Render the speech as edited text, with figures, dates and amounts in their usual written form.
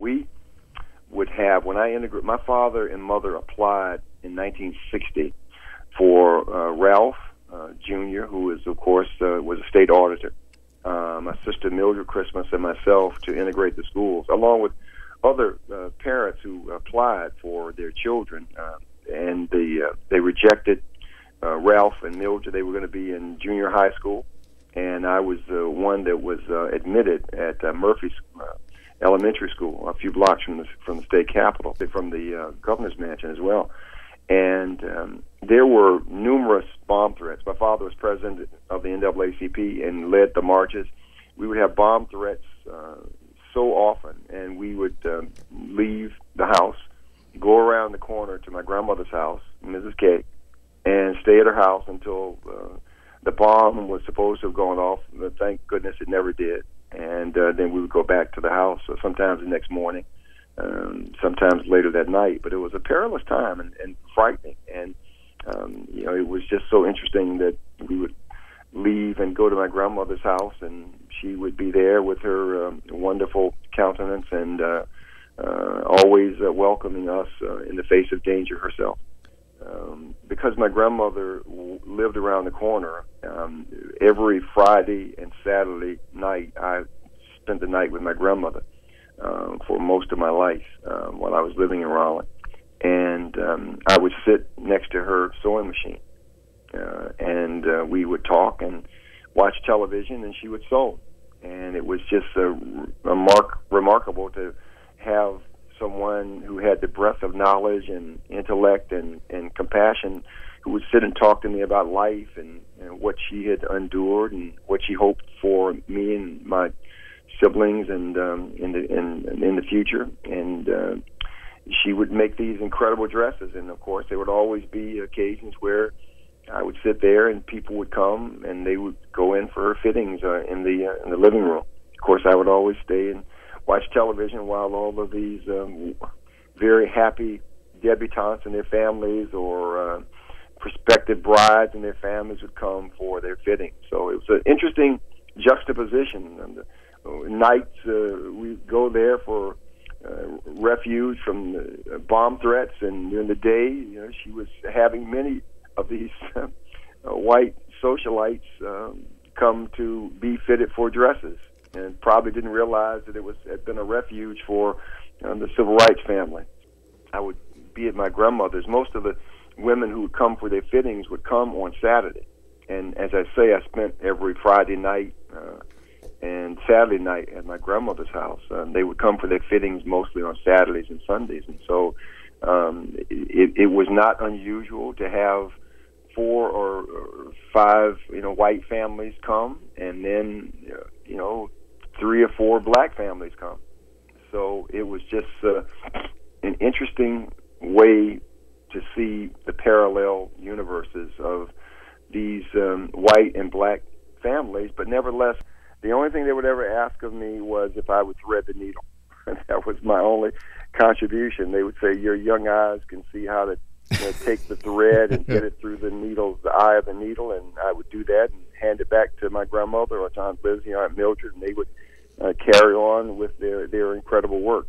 We would have, when I integrated, my father and mother applied in 1960 for Ralph Jr., who is, of course, was a state auditor, my sister Mildred Christmas, and myself to integrate the schools, along with other parents who applied for their children, and they rejected Ralph and Mildred. They were going to be in junior high school, and I was the one that was admitted at Murphy's Elementary School, a few blocks from the state capitol, from the governor's mansion as well. And there were numerous bomb threats. My father was president of the NAACP and led the marches. We would have bomb threats so often, and we would leave the house, go around the corner to my grandmother's house, Mrs. K, and stay at her house until the bomb was supposed to have gone off. Thank goodness it never did. And then we would go back to the house, sometimes the next morning, sometimes later that night. But it was a perilous time and frightening. And, it was just so interesting that we would leave and go to my grandmother's house, and she would be there with her wonderful countenance and always welcoming us in the face of danger herself. Because my grandmother lived around the corner, every Friday and Saturday night, I spent the night with my grandmother for most of my life while I was living in Raleigh. And I would sit next to her sewing machine, and we would talk and watch television, and she would sew. And it was just remarkable to have someone who had the breadth of knowledge and intellect and compassion, who would sit and talk to me about life and what she had endured and what she hoped for me and my siblings and in the future. And she would make these incredible dresses, and of course there would always be occasions where I would sit there and people would come and they would go in for her fittings in the living room. Of course, I would always stay and watch television while all of these very happy debutantes and their families or prospective brides and their families would come for their fittings. So it was an interesting juxtaposition. And nights we'd go there for refuge from bomb threats, and during the day, she was having many of these white socialites come to be fitted for dresses, and probably didn't realize that had been a refuge for the civil rights family. I would be at my grandmother's. Most of the women who would come for their fittings would come on Saturday, and as I say, I spent every Friday night and Saturday night at my grandmother's house. They would come for their fittings mostly on Saturdays and Sundays, and so it was not unusual to have 4 or 5 white families come, and then 3 or 4 black families come. So it was just an interesting way to see the parallel universes of these white and black families, but nevertheless, the only thing they would ever ask of me was if I would thread the needle. And that was my only contribution. They would say, your young eyes can see how to take the thread and get it through the eye of the needle, and I would do that and hand it back to my grandmother or to Aunt Lizzie or Aunt Mildred, and they would carry on with their incredible work.